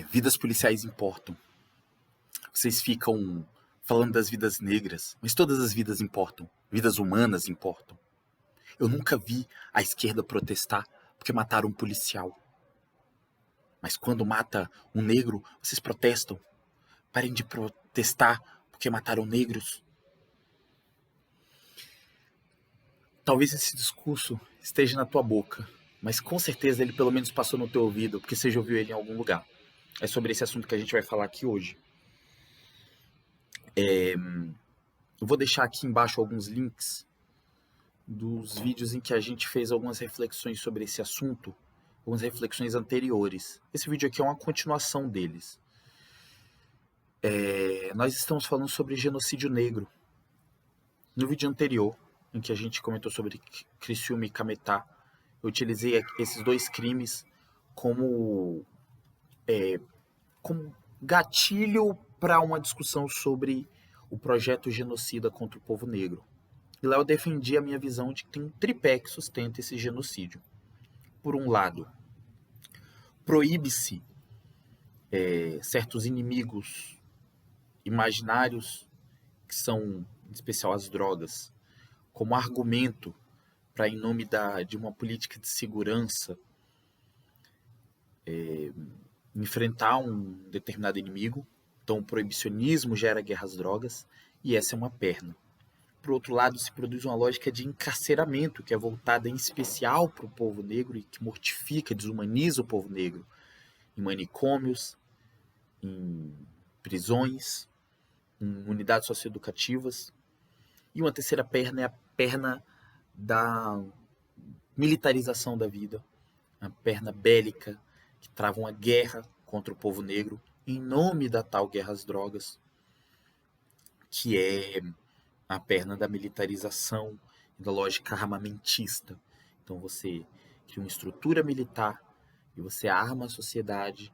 Vidas policiais importam. Vocês ficam falando das vidas negras, mas todas as vidas importam. Vidas humanas importam. Eu nunca vi a esquerda protestar porque mataram um policial. Mas quando mata um negro, vocês protestam. Parem de protestar porque mataram negros. Talvez esse discurso esteja na tua boca, mas com certeza ele pelo menos passou no teu ouvido, porque você já ouviu ele em algum lugar. É sobre esse assunto que a gente vai falar aqui hoje. Eu vou deixar aqui embaixo alguns links dos vídeos em que a gente fez algumas reflexões sobre esse assunto, algumas reflexões anteriores. Esse vídeo aqui é uma continuação deles. Nós estamos falando sobre genocídio negro. No vídeo anterior, em que a gente comentou sobre Criciúma e Cametá, eu utilizei esses dois crimes como gatilho para uma discussão sobre o projeto genocida contra o povo negro. E lá eu defendi a minha visão de que tem um tripé que sustenta esse genocídio. Por um lado, proíbe-se certos inimigos imaginários, que são, em especial, as drogas, como argumento para, em nome de uma política de segurança, enfrentar um determinado inimigo. Então, o proibicionismo gera guerra às drogas, e essa é uma perna. Por outro lado, se produz uma lógica de encarceramento, que é voltada em especial para o povo negro e que mortifica, desumaniza o povo negro em manicômios, em prisões, em unidades socioeducativas. E uma terceira perna é a perna da militarização da vida, a perna bélica, que trava uma guerra contra o povo negro em nome da tal guerra às drogas, que é a perna da militarização e da lógica armamentista. Então você cria uma estrutura militar e você arma a sociedade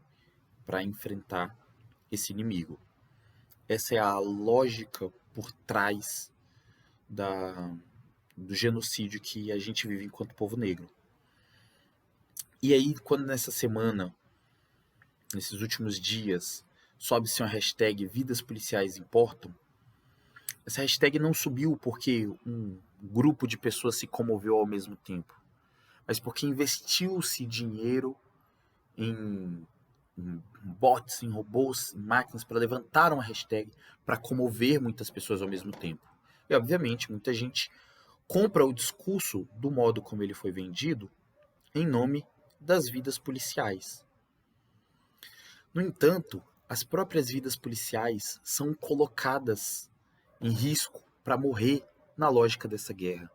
para enfrentar esse inimigo. Essa é a lógica por trás do genocídio que a gente vive enquanto povo negro. E aí, quando nessa semana, nesses últimos dias, sobe-se uma hashtag Vidas Policiais Importam, essa hashtag não subiu porque um grupo de pessoas se comoveu ao mesmo tempo, mas porque investiu-se dinheiro em bots, em robôs, em máquinas para levantar uma hashtag para comover muitas pessoas ao mesmo tempo. E, obviamente, muita gente compra o discurso do modo como ele foi vendido em nome das vidas policiais. No entanto, as próprias vidas policiais são colocadas em risco para morrer na lógica dessa guerra.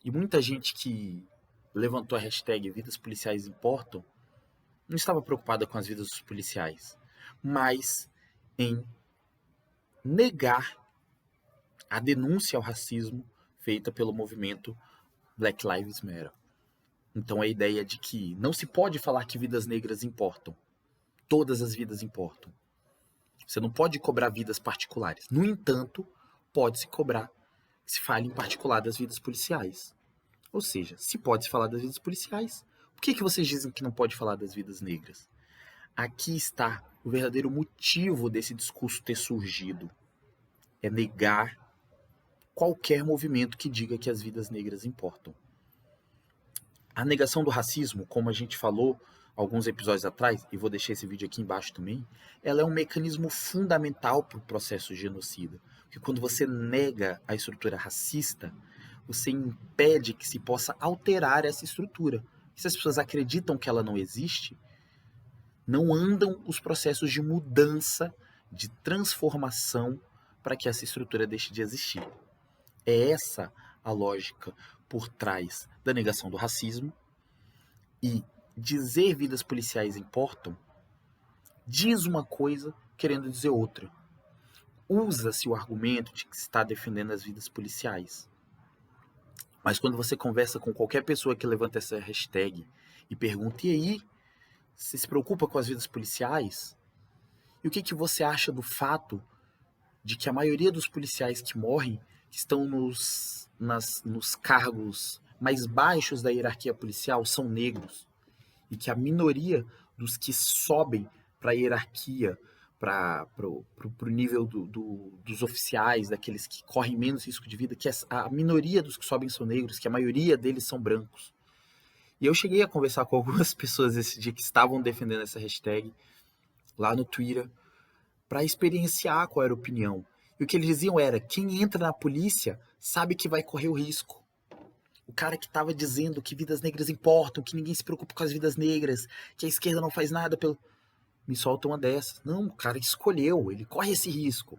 E muita gente que levantou a hashtag Vidas Policiais Importam não estava preocupada com as vidas dos policiais, mas em negar a denúncia ao racismo feita pelo movimento Black Lives Matter. Então a ideia de que não se pode falar que vidas negras importam. Todas as vidas importam. Você não pode cobrar vidas particulares. No entanto, pode-se cobrar que se fale em particular das vidas policiais. Ou seja, se pode se falar das vidas policiais, por que vocês dizem que não pode falar das vidas negras? Aqui está o verdadeiro motivo desse discurso ter surgido. É negar qualquer movimento que diga que as vidas negras importam. A negação do racismo, como a gente falou alguns episódios atrás, e vou deixar esse vídeo aqui embaixo também, ela é um mecanismo fundamental para o processo genocida. Porque quando você nega a estrutura racista, você impede que se possa alterar essa estrutura. E se as pessoas acreditam que ela não existe, não andam os processos de mudança, de transformação para que essa estrutura deixe de existir. É essa a lógica por trás da negação do racismo, e dizer vidas policiais importam diz uma coisa querendo dizer outra. Usa-se o argumento de que se está defendendo as vidas policiais. Mas quando você conversa com qualquer pessoa que levanta essa hashtag e pergunta, e aí, você se preocupa com as vidas policiais? E o que você acha do fato de que a maioria dos policiais que morrem estão nos cargos mais baixos da hierarquia policial são negros? E que a minoria dos que sobem a hierarquia, para o nível dos oficiais, daqueles que correm menos risco de vida, que a minoria dos que sobem são negros, que a maioria deles são brancos. E eu cheguei a conversar com algumas pessoas esse dia que estavam defendendo essa hashtag lá no Twitter para experienciar qual era a opinião. E o que eles diziam era: quem entra na polícia sabe que vai correr o risco. O cara que estava dizendo que vidas negras importam, que ninguém se preocupa com as vidas negras, que a esquerda não faz nada pelo... Me solta uma dessas. Não, o cara escolheu, ele corre esse risco.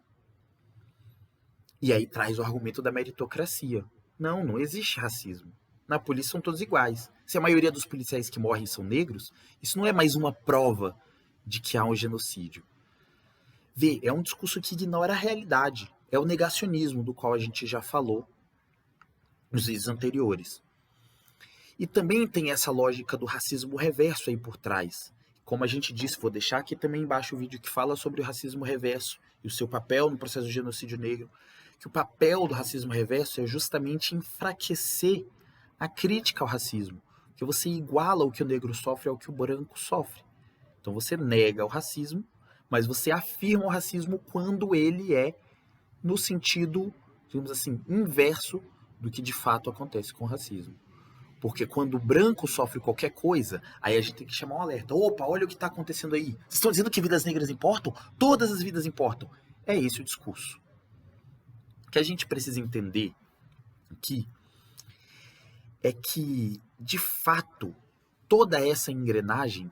E aí traz o argumento da meritocracia. Não, não existe racismo. Na polícia são todos iguais. Se a maioria dos policiais que morrem são negros, isso não é mais uma prova de que há um genocídio. Vê, é um discurso que ignora a realidade. É o negacionismo do qual a gente já falou nos vídeos anteriores. E também tem essa lógica do racismo reverso aí por trás. Como a gente disse, vou deixar aqui também embaixo o vídeo que fala sobre o racismo reverso e o seu papel no processo do genocídio negro, que o papel do racismo reverso é justamente enfraquecer a crítica ao racismo, que você iguala o que o negro sofre ao que o branco sofre. Então você nega o racismo, mas você afirma o racismo quando ele é no sentido, digamos assim, inverso do que de fato acontece com o racismo. Porque quando o branco sofre qualquer coisa, aí a gente tem que chamar um alerta. Opa, olha o que está acontecendo aí. Vocês estão dizendo que vidas negras importam? Todas as vidas importam. É esse o discurso. O que a gente precisa entender aqui é que, de fato, toda essa engrenagem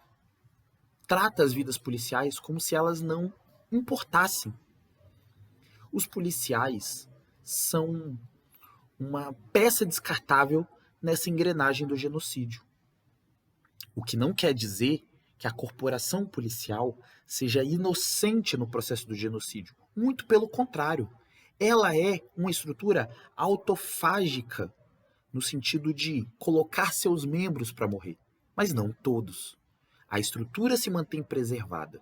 trata as vidas policiais como se elas não importassem. Os policiais são uma peça descartável nessa engrenagem do genocídio. O que não quer dizer que a corporação policial seja inocente no processo do genocídio. Muito pelo contrário. Ela é uma estrutura autofágica, no sentido de colocar seus membros para morrer, mas não todos. A estrutura se mantém preservada,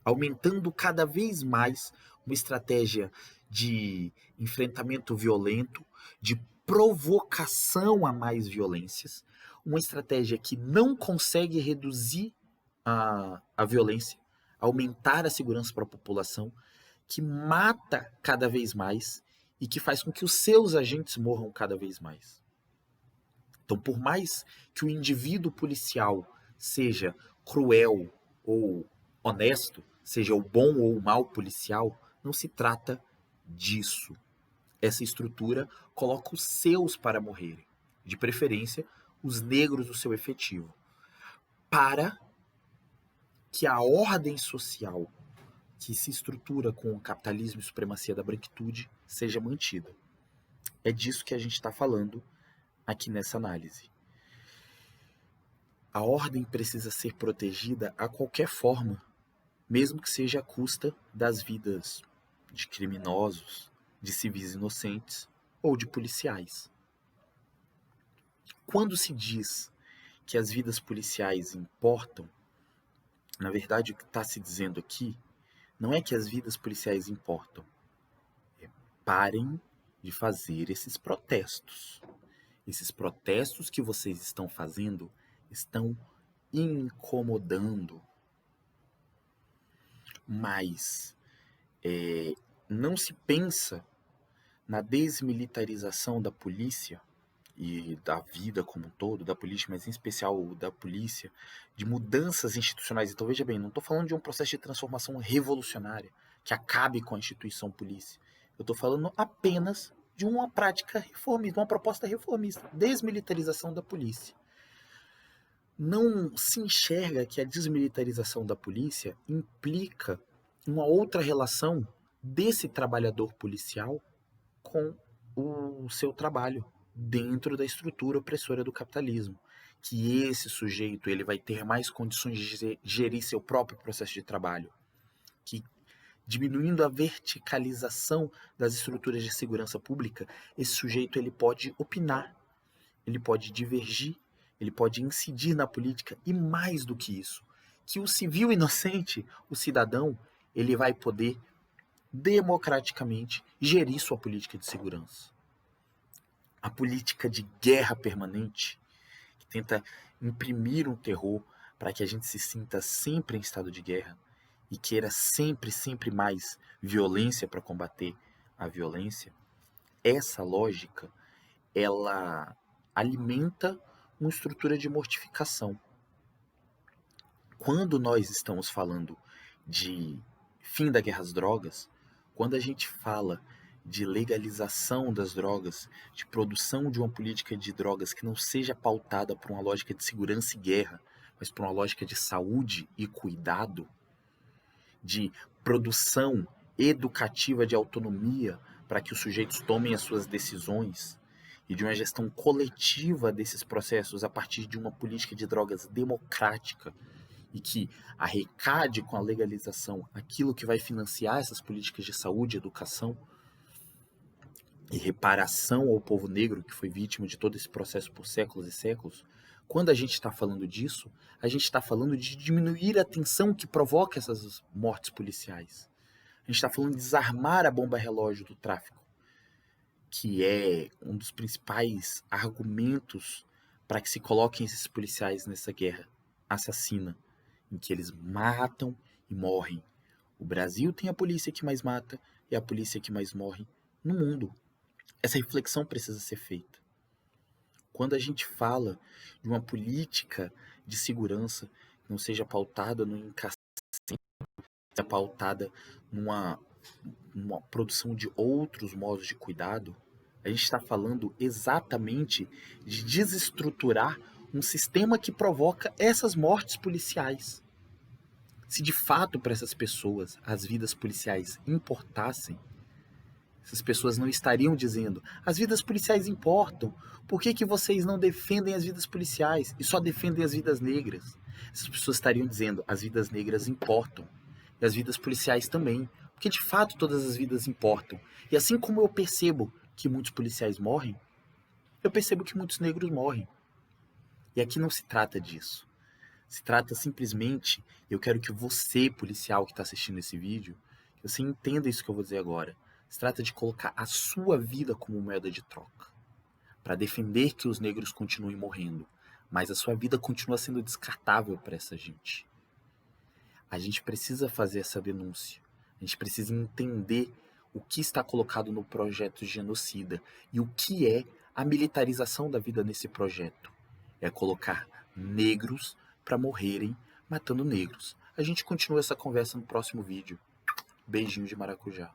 aumentando cada vez mais uma estratégia de enfrentamento violento, de provocação a mais violências, uma estratégia que não consegue reduzir a violência, aumentar a segurança para a população, que mata cada vez mais e que faz com que os seus agentes morram cada vez mais. Então, por mais que o indivíduo policial seja cruel ou honesto, seja o bom ou o mau policial, não se trata disso. Essa estrutura coloca os seus para morrerem, de preferência os negros do seu efetivo, para que a ordem social que se estrutura com o capitalismo e supremacia da branquitude seja mantida. É disso que a gente está falando aqui nessa análise. A ordem precisa ser protegida a qualquer forma, mesmo que seja à custa das vidas de criminosos, de civis inocentes ou de policiais. Quando se diz que as vidas policiais importam, na verdade o que está se dizendo aqui não é que as vidas policiais importam. Parem de fazer esses protestos. Esses protestos que vocês estão fazendo estão incomodando. Mas não se pensa na desmilitarização da polícia e da vida como um todo, da polícia, mas em especial da polícia, de mudanças institucionais. Então veja bem, não estou falando de um processo de transformação revolucionária que acabe com a instituição polícia. Eu estou falando apenas de uma prática reformista, uma proposta reformista, desmilitarização da polícia. Não se enxerga que a desmilitarização da polícia implica uma outra relação desse trabalhador policial com o seu trabalho dentro da estrutura opressora do capitalismo. Que esse sujeito ele vai ter mais condições de gerir seu próprio processo de trabalho. Que diminuindo a verticalização das estruturas de segurança pública, esse sujeito ele pode opinar, ele pode divergir, ele pode incidir na política e mais do que isso, que o civil inocente, o cidadão, ele vai poder democraticamente gerir sua política de segurança. A política de guerra permanente, que tenta imprimir um terror para que a gente se sinta sempre em estado de guerra, e queira sempre, sempre mais violência para combater a violência, essa lógica, ela alimenta uma estrutura de mortificação. Quando nós estamos falando de fim da guerra às drogas, quando a gente fala de legalização das drogas, de produção de uma política de drogas que não seja pautada por uma lógica de segurança e guerra, mas por uma lógica de saúde e cuidado, de produção educativa de autonomia para que os sujeitos tomem as suas decisões e de uma gestão coletiva desses processos a partir de uma política de drogas democrática e que arrecade com a legalização aquilo que vai financiar essas políticas de saúde, educação e reparação ao povo negro que foi vítima de todo esse processo por séculos e séculos, quando a gente está falando disso, a gente está falando de diminuir a tensão que provoca essas mortes policiais. A gente está falando de desarmar a bomba relógio do tráfico, que é um dos principais argumentos para que se coloquem esses policiais nessa guerra assassina, em que eles matam e morrem. O Brasil tem a polícia que mais mata e a polícia que mais morre no mundo. Essa reflexão precisa ser feita. Quando a gente fala de uma política de segurança que não seja pautada no encarceramento, seja pautada numa produção de outros modos de cuidado, a gente está falando exatamente de desestruturar um sistema que provoca essas mortes policiais. Se de fato para essas pessoas as vidas policiais importassem, essas pessoas não estariam dizendo: as vidas policiais importam, por que vocês não defendem as vidas policiais e só defendem as vidas negras? Essas pessoas estariam dizendo: as vidas negras importam e as vidas policiais também, porque de fato todas as vidas importam. E assim como eu percebo que muitos policiais morrem, eu percebo que muitos negros morrem. E aqui não se trata disso. Se trata simplesmente, eu quero que você, policial que está assistindo esse vídeo, que você entenda isso que eu vou dizer agora. Se trata de colocar a sua vida como moeda de troca, para defender que os negros continuem morrendo, mas a sua vida continua sendo descartável para essa gente. A gente precisa fazer essa denúncia. A gente precisa entender o que está colocado no projeto genocida e o que é a militarização da vida nesse projeto. É colocar negros para morrerem matando negros. A gente continua essa conversa no próximo vídeo. Beijinho de maracujá.